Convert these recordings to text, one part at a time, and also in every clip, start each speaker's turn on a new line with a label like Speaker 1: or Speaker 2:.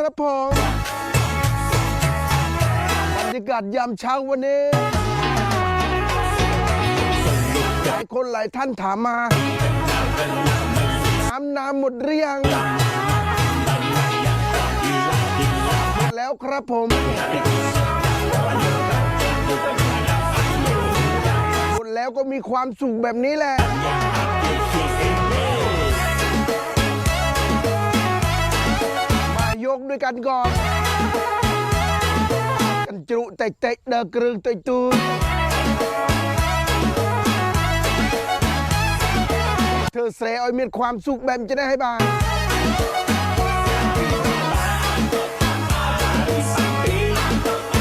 Speaker 1: ครับผมบรรยากาศยามเช้าวันนี้หลายคนหลายท่านถามมาน้ำหมดหรือยังแล้วครับผมหมดแล้วก็มีความสุขแบบนี้แหละมายกด้วยกันก่อนกันจุเตะเดอกรึงเตะตูเธอเสยเอามีความสุขแบบจะได้ให้บ้าง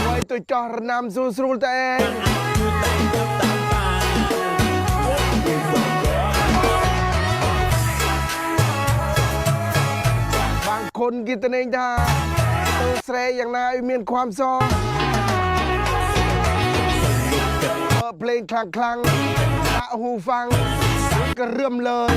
Speaker 1: ไว้ตัวจอระนำสู้สู้ตัวเองบางคนกินตัวเองท่าตัวเสยอย่างนายมีความซอเพลงคลังๆตาหูฟังก็เริ่มเลย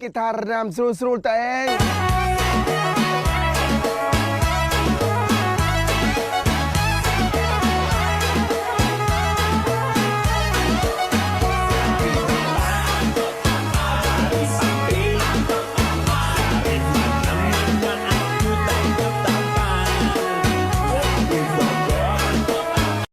Speaker 1: กีตาร์นำสู้ๆตัวเอง